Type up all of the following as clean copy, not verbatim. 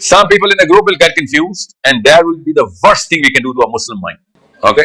Some people in the group will get confused, and that will be the worst thing we can do to a Muslim mind. Okay?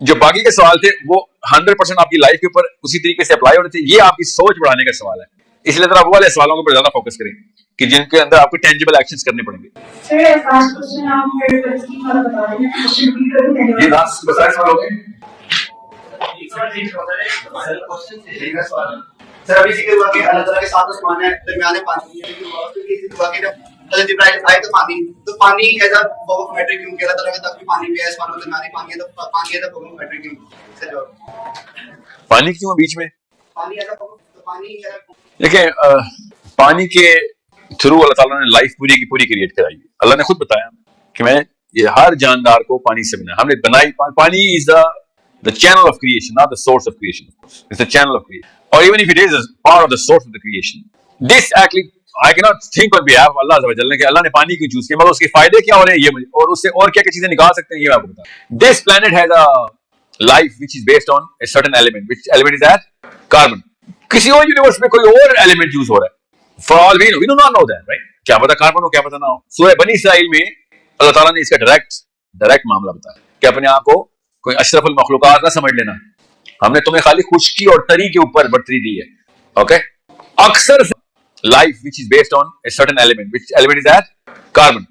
جو باقی کے سوال تھے وہ 100% آپ کی لائف کے اوپر اسی طریقے سے اپلائی ہونے تھے. یہ آپ کی سوچ بڑھانے کا سوال ہے, اس لیے ذرا وہ والے سوالوں کے اوپر زیادہ فوکس کریں کہ جن کے اندر آپ کو ٹینجیبل ایکشنز کرنے پڑیں گے. یہ لاسٹ بتائیں سوال ہو گئے سر. ابھی ذکر ہوا کہ اللہ تعالیٰ کے ساتھ آسمان ہے, درمیان پانی ہے, حضرت ابراہیم آئے تو پانی as a form of matter کیوں کہ اللہ تعالیٰ کا تب بھی پانی بھی ہے, آسمان میں درمیان پانی ہے, تو پانی as a form of matter کیوں؟ پانی کیوں بیچ میں؟ پانی ایز اے پانی دیکھیں پانی کے تھرو اللہ تعالیٰ نے لائف پوری کی پوری کریٹ کرائی. اللہ نے خود بتایا کہ میں یہ ہر جاندار کو پانی سے بنایا, ہم نے بنائی. پانی از the channel of creation, not the source of creation, of course. It's the channel of creation. Or even if it is a part of the source of the creation. This actually, I cannot think on behalf of Allah Azza wa Jalla کہ اللہ نے پانی کیوں choose کیا, مگر اس کے فائدے کیا ہو رہے ہیں یہ مجھے, اور اس سے اور کیا کیا چیزیں نکال سکتے ہیں یہ میں آپ کو بتا. This planet has a life which is based on a certain element. Which element is that? Carbon. کسی اور یونیورس میں کوئی اور ایلیمنٹ یوز ہو رہا ہے. For all we do not know that, right? کیا پتا کاربن ہو, کیا پتا نہ ہو. سورہ بنی اسرائیل میں اللہ تعالیٰ نے اس کا ڈائریکٹ معاملہ بتایا کہ اپنے آپ کو کوئی اشرف المخلوقات نہ سمجھ لینا, ہم نے تمہیں خالی خشکی اور تری کے اوپر برتری دی ہے. اوکے, اکثر life which is based on a certain element, which element is that carbon.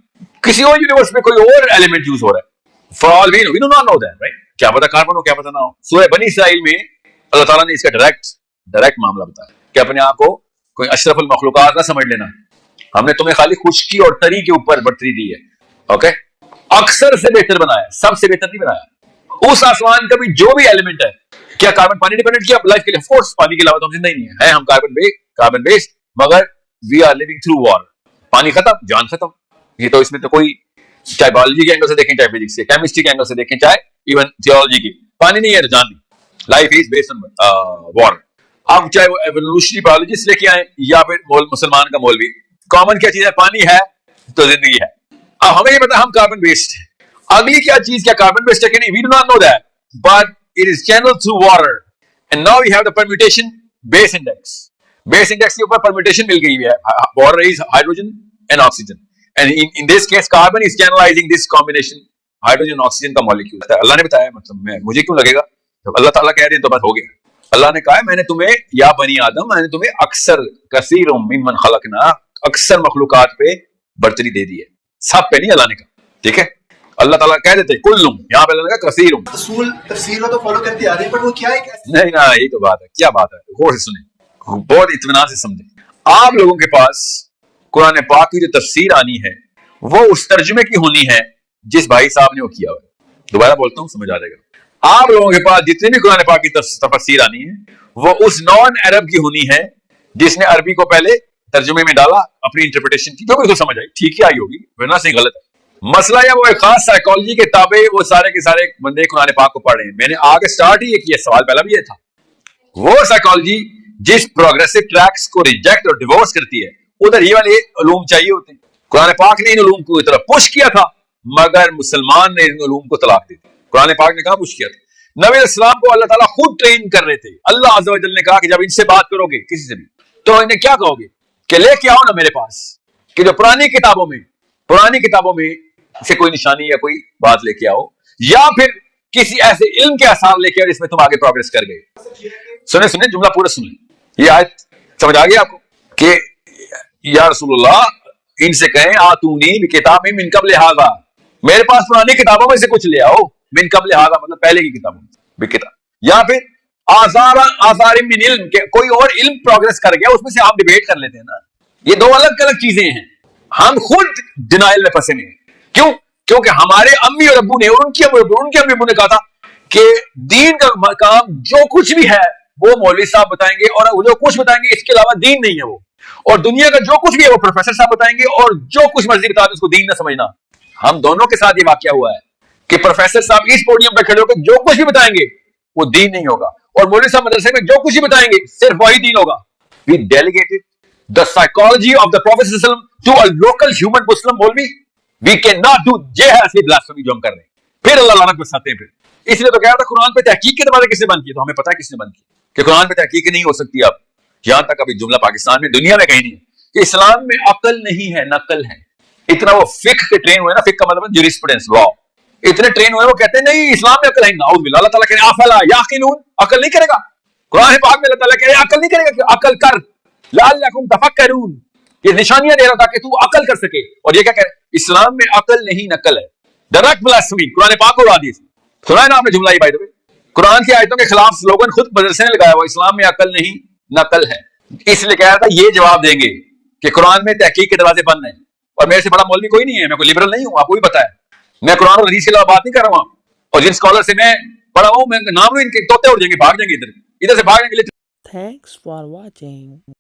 کسی اور یونیورس میں کوئی اور ایلیمنٹ یوز ہو رہا ہے. For all we do not know that, right? کیا پتا کاربن ہو, کیا پتا نہ ہو. سورہ بنی اسرائیل میں اللہ تعالیٰ نے اس کا ڈائریکٹ معاملہ بتایا کہ اپنے آپ کو کوئی اشرف المخلوقات نہ سمجھ لینا, ہم نے تمہیں خالی خشکی اور تری کے اوپر برتری دی ہے. اوکے, اکثر سے بہتر بنایا, سب سے بہتر نہیں بنایا. اس آسمان کا بھی جو بھی ایلیمنٹ ہے, کیا کاربن پانی ڈیپینڈنٹ کیا لائف کے لیے؟ کورس پانی کے علاوہ تو ہم زندہ ہی نہیں ہے, ہم کاربن بیسڈ, مگر we are living through water. پانی ختم, جان ختم. یہ تو اس میں تو کوئی, چاہے بایولوجی کے اینگل سے دیکھیں, چاہے فزکس سے, کیمسٹری کے اینگل سے دیکھیں, چاہے ایون تھیولوجی کی, پانی نہیں ہے تو جان نہیں. Life is based on water. اب چاہے وہ ایوولوشنری بایولوجسٹ لے کے آئے یا پھر مسلمان کا مولوی, کامن کیا چیز ہے؟ پانی ہے تو زندگی ہے. اب ہمیں یہ پتا ہم کاربن بیسڈ ہیں. اگلی کیا چیز, کیا کاربن بیسڈ ہے کہ نہیں؟ We do not know that, but it is channel through water. And now we have the permutation base index. Base index کے اوپر پرمیوٹیشن مل گئی ہے. Water is hydrogen and oxygen, and in this case carbon is channelising this combination hydrogen oxygen کا molecule. اللہ نے بتایا, مطلب مجھے کیوں لگے گا جب اللہ تعالیٰ کہہ رہے ہیں تو بس ہو گیا. اللہ نے کہا ہے میں نے تمہیں, یا بنی آدم, میں نے تمہیں اکثر کثیر ممن خلقنا, اکثر مخلوقات پہ برتری دے دی ہے, سب پہ نہیں. اللہ نے کہا ٹھیک ہے, اللہ تعالیٰ کہہ دیتے کلم, یہاں پہ اللہ نے کہا کثیر. اصول تفسیر کو تو فالو کرتے آ رہے ہیں, پر وہ کیا ہے؟ نہیں نا, یہی تو بات ہے. کیا بات ہے, غور سے سنیں, بہت اطمینان سے سمجھیں. آپ لوگوں کے پاس قرآن پاک کی جو تفسیر آنی ہے وہ اس ترجمے کی ہونی ہے جس بھائی صاحب نے وہ کیا ہوا ہے. دوبارہ بولتا ہوں, سمجھ آ جائے گا. آپ لوگوں کے پاس جتنے بھی قرآن پاک کی تفسیر آنی ہے وہ اس نان عرب کی ہونی ہے جس نے عربی کو پہلے ترجمے میں ڈالا, اپنی انٹرپریٹیشن کی, جو کچھ کو سمجھ آئی ٹھیک ہی آئی ہوگی, ورنہ سے غلط ہے. مسئلہ یہ وہ ایک خاص سائیکالوجی کے تابع وہ سارے کے سارے بندے قرآن پاک کو پڑھ رہے ہیں. میں نے آگے سٹارٹ ہی کیا, سوال پہلا بھی یہ تھا. وہ سائیکالوجی جس پروگریسو ٹریکس کو ریجیکٹ اور ڈیورس کرتی ہے, ادھر یہ والے علوم چاہیے ہوتے ہیں. قرآن پاک نے ان علوم کو اس طرح پش کیا تھا, مگر مسلمان نے ان علوم کو طلاق دی تھی. قرآن پاک نے کہاں پش کیا تھا؟ نبی علیہ السلام کو اللہ تعالیٰ خود ٹرین کر رہے تھے. اللہ عز و جل نے کہا کہ جب ان سے بات کرو گے کسی سے بھی تو انہیں کیا کہو گے کہ لے کے آؤ نا میرے پاس, کہ جو پرانی کتابوں میں سے کوئی نشانی یا کوئی بات لے کے آؤ, یا پھر کسی ایسے علم کے آثار لے کے آؤ جس میں تم آگے پروگریس کر گئے. سنیں جملہ پورا سنیں. یہ آیت سمجھ آ گیا آپ کو کہ یا رسول اللہ ان سے کہیں آتونی بکتاب من قبل ھذا, میرے پاس پرانی کتابوں میں سے کچھ لے آؤ. من قبل ھذا مطلب پہلے کی کتابوں میں بکتاب, یا پھر آثار من علم, کہ کوئی اور علم پروگریس کر گیا اس میں سے آپ ڈیبیٹ کر لیتے ہیں نا. یہ دو الگ الگ چیزیں ہیں. ہم خود ڈینائل میں پھنسے ہیں. کیوں؟ کیونکہ ہمارے امی اور ابو نے اور ان کے امی ابو نے کہا تھا کہ دین کا مقام جو کچھ بھی ہے وہ مولوی صاحب بتائیں گے, اور جو کچھ بتائیں گے اس کے علاوہ دین نہیں ہے وہ, اور دنیا کا جو کچھ بھی ہے وہ پروفیسر صاحب بتائیں گے, اور جو کچھ مرضی بتا دیں اس کو دین نہ سمجھنا. ہم دونوں کے ساتھ یہ واقعہ ہوا ہے کہ پروفیسر صاحب اس پوڈیم پہ کھڑے ہو کے جو کچھ بھی بتائیں گے وہ دین نہیں ہوگا, اور مولوی صاحب مدرسے میں جو کچھ بھی بتائیں گے صرف وہی دین ہوگا. We delegated the psychology of the Prophet to a local human Muslim Molvi. We cannot do یہ ہے ایسی blasphemy جو ہم کر رہے ہیں. پھر اللہ لعنت برساتے ہیں. پھر اس لیے تو کہہ رہا تھا قرآن پہ تحقیق کے دروازے کس نے بند کیے, تو ہمیں پتا ہے کس نے بند کیا کہ قرآن پہ تحقیق نہیں ہو سکتی. اب یہاں تک ابھی جملہ پاکستان میں دنیا میں کہیں نہیں ہے کہ اسلام میں عقل نہیں ہے, نقل ہے. اتنا وہ فقہ کے ٹرین ہوئے نا, فقہ کا مطلب جوریسپروڈنس, لا, اتنے ٹرین ہوئے وہ کہتے ہیں نہیں اسلام میں عقل ہے. نعوذ باللہ. اللہ تعالیٰ کہہ رہے ہیں افلا یعقلون, عقل نہیں کرے گا. قرآن پاک میں اللہ تعالیٰ کہہ رہے ہیں عقل نہیں کرے گا, کہ عقل کر. لعلکم تفکرون, یہ نشانیاں دے رہا تھا کہ تو عقل کر سکے. اور یہ کیا کہہ رہے ہیں, اسلام میں عقل نہیں نقل ہے. ڈائریکٹ بلاسفمی, قرآن پاک اور حدیث. سنا ہے نا آپ نے جملہ یہ بائی دا وے, قرآن کی آیتوں کے خلاف سلوگن خود مدرسے نے لگایا ہوا, اسلام میں عقل نہیں نقل ہے. اس لیے کہہ رہا تھا یہ جواب دیں گے کہ قرآن میں تحقیق کے دروازے بند ہیں, اور میرے سے بڑا مولوی کوئی نہیں ہے, میں کوئی لبرل نہیں ہوں, آپ کو بھی پتا ہے. میں قرآن اور حدیث کے علاوہ بات نہیں کر رہا ہوں, اور جن اسکالر سے میں پڑھا ہوں میں نام لوں ان کے توتے اڑ جائیں گے, بھاگ جائیں گے ادھر سے بھاگ جائیں گے. Thanks for watching.